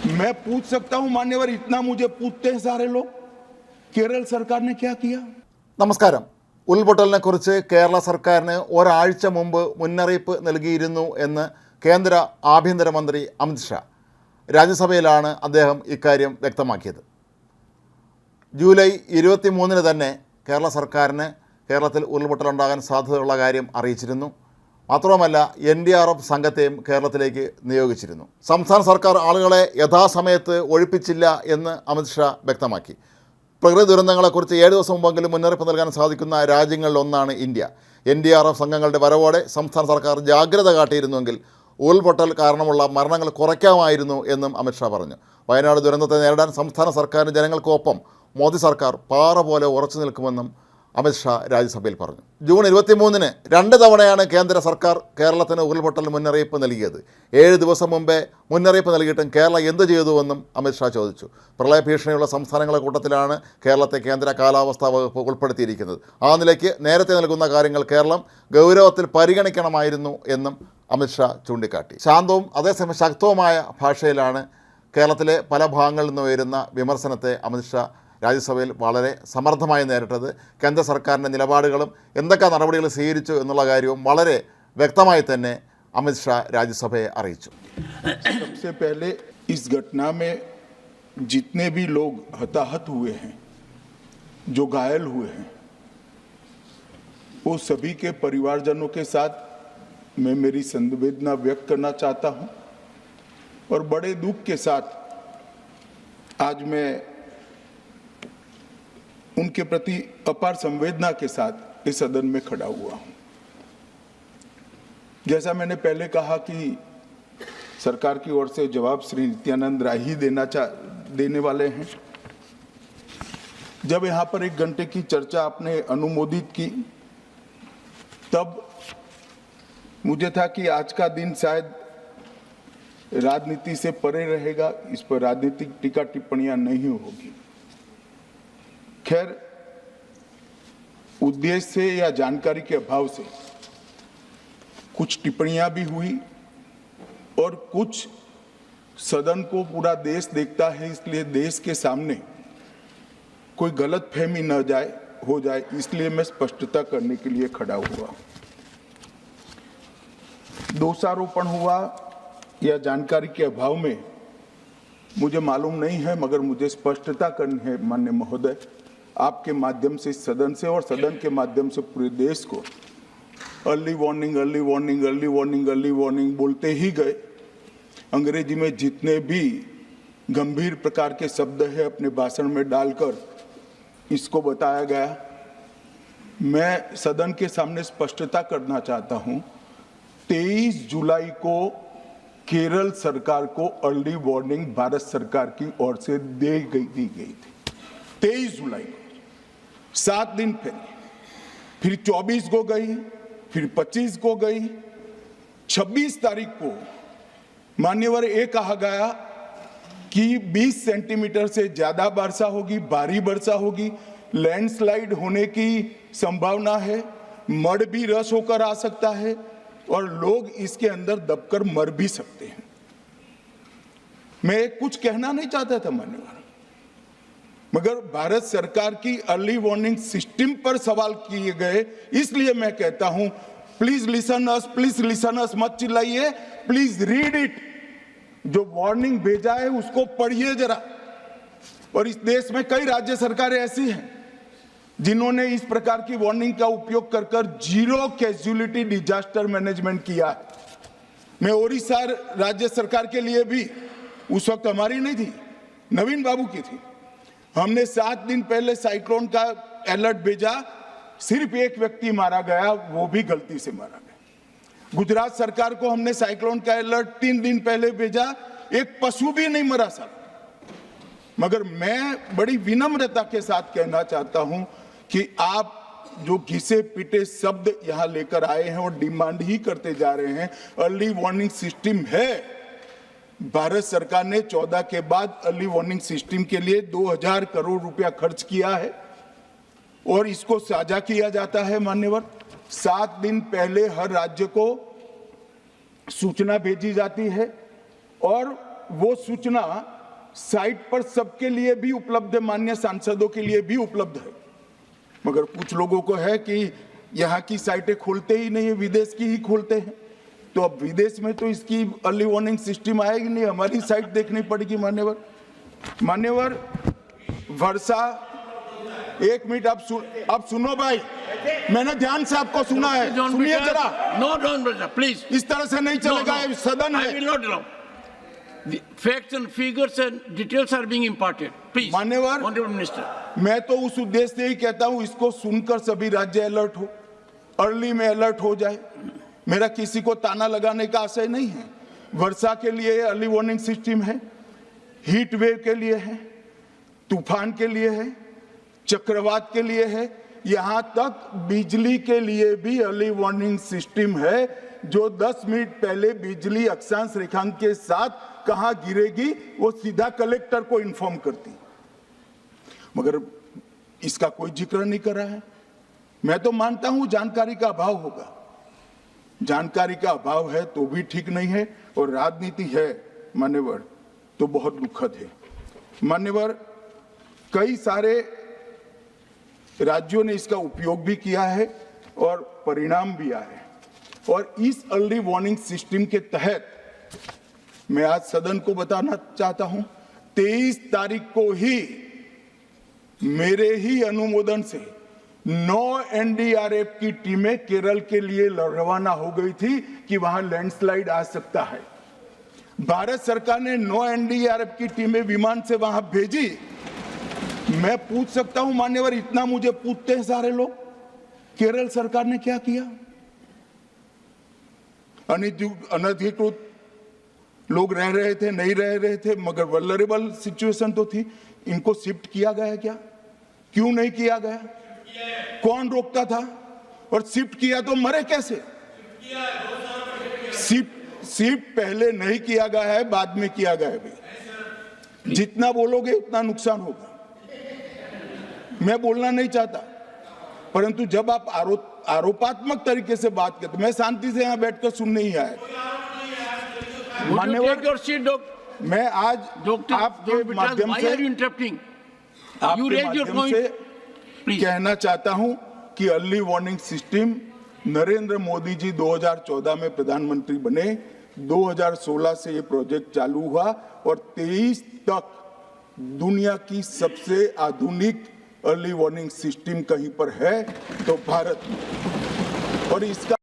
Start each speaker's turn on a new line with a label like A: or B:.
A: मैं पूछ सकता हूं मान्यवर, इतना मुझे पूछते हैं सारे लोग, केरल सरकार ने क्या किया?
B: നമസ്കാരം. ഉരുൾപൊട്ടലിനെക്കുറിച്ച് കേരള സർക്കാരിന് ഒരാഴ്ച മുമ്പ് മുന്നറിയിപ്പ് നൽകിയിരുന്നു എന്ന് കേന്ദ്ര ആഭ്യന്തരമന്ത്രി അമിത് ഷാ. രാജ്യസഭയിലാണ് അദ്ദേഹം ഇക്കാര്യം വ്യക്തമാക്കിയത്. ജൂലൈ 23 തന്നെ കേരള സർക്കാരിന് കേരളത്തിൽ ഉരുൾപൊട്ടലുണ്ടാകാൻ സാധ്യതയുള്ള കാര്യം അറിയിച്ചിരുന്നു. മാത്രവുമല്ല NDRF സംഘത്തെയും കേരളത്തിലേക്ക് നിയോഗിച്ചിരുന്നു. സംസ്ഥാന സർക്കാർ ആളുകളെ യഥാസമയത്ത് ഒഴിപ്പിച്ചില്ല എന്ന് അമിത് ഷാ വ്യക്തമാക്കി. പ്രകൃതി ദുരന്തങ്ങളെക്കുറിച്ച് 7 ദിവസം മുമ്പെങ്കിലും മുന്നറിയിപ്പ് നൽകാൻ സാധിക്കുന്ന രാജ്യങ്ങളിലൊന്നാണ് ഇന്ത്യ. NDRF സംഘങ്ങളുടെ വരവോടെ സംസ്ഥാന സർക്കാർ ജാഗ്രത കാട്ടിയിരുന്നുവെങ്കിൽ ഉരുൾപൊട്ടൽ കാരണമുള്ള മരണങ്ങൾ കുറയ്ക്കാമായിരുന്നു എന്നും അമിത് ഷാ പറഞ്ഞു. വയനാട് ദുരന്തത്തെ നേരിടാൻ സംസ്ഥാന സർക്കാരിന് ജനങ്ങൾക്കൊപ്പം മോദി സർക്കാർ പാറ പോലെ ഉറച്ചു നിൽക്കുമെന്നും അമിത് ഷാ രാജ്യസഭയിൽ പറഞ്ഞു. ജൂൺ 23 2 തവണയാണ് കേന്ദ്ര സർക്കാർ കേരളത്തിന് ഉരുൾപൊട്ടൽ മുന്നറിയിപ്പ് നൽകിയത്. 7 ദിവസം മുമ്പേ മുന്നറിയിപ്പ് നൽകിയിട്ടും കേരളം എന്ത് ചെയ്തുവെന്നും അമിത് ഷാ ചോദിച്ചു. പ്രളയ ഭീഷണിയുള്ള സംസ്ഥാനങ്ങളുടെ കൂട്ടത്തിലാണ് കേരളത്തെ കേന്ദ്ര കാലാവസ്ഥാ വകുപ്പ് ഉൾപ്പെടുത്തിയിരിക്കുന്നത്. ആ നിലയ്ക്ക് നേരത്തെ നൽകുന്ന കാര്യങ്ങൾ കേരളം ഗൗരവത്തിൽ പരിഗണിക്കണമായിരുന്നു എന്നും അമിത് ഷാ ചൂണ്ടിക്കാട്ടി. ശാന്തവും അതേസമയം ശക്തവുമായ ഭാഷയിലാണ് കേരളത്തിലെ പല ഭാഗങ്ങളിൽ നിന്ന് ഉയരുന്ന വിമർശനത്തെ അമിത് ഷാ രാജ്യസഭയിൽ വളരെ സമർത്ഥമായി നേരിട്ടത്. കേന്ദ്ര സർക്കാരിൻ്റെ നിലപാടുകളും എന്തൊക്കെ നടപടികൾ സ്വീകരിച്ചു എന്നുള്ള കാര്യവും വളരെ വ്യക്തമായി തന്നെ അമിത് ഷാ രാജ്യസഭയെ അറിയിച്ചു.
A: सबसे पहले इस घटना में जितने भी लोग हताहत हुए हैं, जो घायल हुए हैं, वो सभी के परिवारजनों के साथ मैं मेरी संवेदना व्यक्त करना चाहता हूं और बड़े दुख के साथ आज मैं उनके प्रति अपार संवेदना के साथ इस सदन में खड़ा हुआ हूं। जैसा मैंने पहले कहा कि सरकार की ओर से जवाब श्री नित्यानंद राय ही देने वाले हैं। जब यहां पर 1 घंटे की चर्चा आपने अनुमोदित की, तब मुझे था कि आज का दिन शायद राजनीति से परे रहेगा, इस पर राजनीतिक टीका टिप्पणियां नहीं होगी। खैर, उद्देश्य से या जानकारी के अभाव से कुछ टिप्पणियां भी हुई और कुछ सदन को पूरा देश देखता है, इसलिए देश के सामने कोई गलतफहमी न हो जाए, इसलिए मैं स्पष्टता करने के लिए खड़ा हुआ। दोषारोपण हुआ या जानकारी के अभाव में मुझे मालूम नहीं है, मगर मुझे स्पष्टता करनी है माननीय महोदय, आपके माध्यम से सदन से और सदन के माध्यम से पूरे देश को। Early warning early warning early warning early warning बोलते ही गए। अंग्रेजी में जितने भी गंभीर प्रकार के शब्द है अपने भाषण में डालकर इसको बताया गया। मैं सदन के सामने स्पष्टता करना चाहता हूं, 23 जुलाई को केरल सरकार को अर्ली वार्निंग भारत सरकार की ओर से दी गई थी। 23 जुलाई को 7 दिन फिर 24 को गई, फिर 25 को गई, 26 तारीख को मान्यवर ये कहा गया कि 20 सेंटीमीटर से ज्यादा वर्षा होगी, भारी वर्षा होगी, लैंडस्लाइड होने की संभावना है, मड भी रस होकर आ सकता है और लोग इसके अंदर दबकर मर भी सकते हैं। मैं कुछ कहना नहीं चाहता था मान्यवर, मगर भारत सरकार की अर्ली वार्निंग सिस्टम पर सवाल किए गए, इसलिए मैं कहता हूं प्लीज लिसन अस, मत चिल्लाइए, प्लीज रीड इट। जो वार्निंग भेजा है उसको पढ़िए जरा। और इस देश में कई राज्य सरकारें ऐसी हैं जिन्होंने इस प्रकार की वार्निंग का उपयोग कर जीरो कैजुअलिटी डिजास्टर मैनेजमेंट किया है। मैं ओडिशा राज्य सरकार के लिए भी, उस वक्त हमारी नहीं थी, नवीन बाबू की थी, हमने 7 दिन पहले साइक्लोन का अलर्ट भेजा, सिर्फ 1 व्यक्ति मारा गया, वो भी गलती से मारा गया। गुजरात सरकार को हमने साइक्लोन का अलर्ट 3 दिन पहले भेजा, 1 पशु भी नहीं मरा साहब। मगर मैं बड़ी विनम्रता के साथ कहना चाहता हूं कि आप जो घिसे पिटे शब्द यहां लेकर आए हैं और डिमांड ही करते जा रहे हैं, अर्ली वार्निंग सिस्टम है। भारत सरकार ने 14 के बाद अर्ली वार्निंग सिस्टम के लिए 2000 करोड़ रुपया खर्च किया है और इसको साझा किया जाता है मान्यवर। 7 दिन पहले हर राज्य को सूचना भेजी जाती है और वो सूचना साइट पर सबके लिए भी उपलब्ध है, माननीय सांसदों के लिए भी उपलब्ध है, मगर कुछ लोगों को है कि यहाँ की साइटें खोलते ही नहीं है, विदेश की ही खोलते हैं। तो अब विदेश में तो इसकी अर्ली वार्निंग सिस्टम आएगी नहीं, हमारी साइट देखनी पड़ेगी। मान्यवर वर्षा, एक मिनट आप सुनो भाई, मैंने ध्यान से आपको सुना है, सुनिए जरा।
C: नो डोंट ब्रदर प्लीज,
A: इस तरह से नहीं चलेगा, ये सदन
C: I will
A: है।
C: not allow. The facts and figures and details are being imparted. Please,
A: मान्यवर,
C: Honorable Minister.
A: मैं तो उस उद्देश्य से ही कहता हूं, इसको सुनकर सभी राज्य अलर्ट हो, अर्ली में अलर्ट हो जाए। मेरा किसी को ताना लगाने का आशय नहीं है। वर्षा के लिए अर्ली वार्निंग सिस्टम है, हीट वेव के लिए है, तूफान के लिए है, चक्रवात के लिए है, यहां तक बिजली के लिए भी अर्ली वार्निंग सिस्टम है, जो 10 मिनट पहले बिजली अक्षांश रेखांक के साथ कहां गिरेगी वो सीधा कलेक्टर को इन्फॉर्म करती, मगर इसका कोई जिक्र नहीं कर रहा है। मैं तो मानता हूं जानकारी का अभाव होगा, जानकारी का अभाव है तो भी ठीक नहीं है, और राजनीति है मान्यवर तो बहुत दुखद है। मान्यवर, कई सारे राज्यों ने इसका उपयोग भी किया है और परिणाम भी आए हैं, और इस अर्ली वार्निंग सिस्टम के तहत मैं आज सदन को बताना चाहता हूं, 23 तारीख को ही मेरे ही अनुमोदन से 9 एनडीआरएफ की टीमें केरल के लिए रवाना हो गई थी कि वहां लैंडस्लाइड आ सकता है। भारत सरकार ने 9 एनडीआरएफ की टीमें विमान से वहां भेजी। मैं पूछ सकता हूं मान्यवर, इतना मुझे पूछते हैं सारे लोग, केरल सरकार ने क्या किया? अनधिकृत लोग रह रहे थे, नहीं रह रहे थे, मगर वल्नरेबल सिचुएशन तो थी। इनको शिफ्ट किया गया क्या? क्यों नहीं किया गया? कौन रोकता था? और शिफ्ट किया तो मरे कैसे? शिफ्ट पहले नहीं किया गया है, बाद में किया गया है। जितना बोलोगे उतना नुकसान होगा। मैं बोलना नहीं चाहता, परंतु जब आप आरोपात्मक तरीके से बात करते, मैं शांति से यहां बैठकर सुनने ही आया। मान्यवर, मैं आज आपके माध्यम से कहना चाहता हूं कि early warning system Narendra Modi ji 2014 में प्रधानमंत्री बने, 2016 से ये प्रोजेक्ट चालू हुआ और 23 तक दुनिया की सबसे आधुनिक अर्ली वार्निंग सिस्टम कहीं पर है तो भारत में, और इसका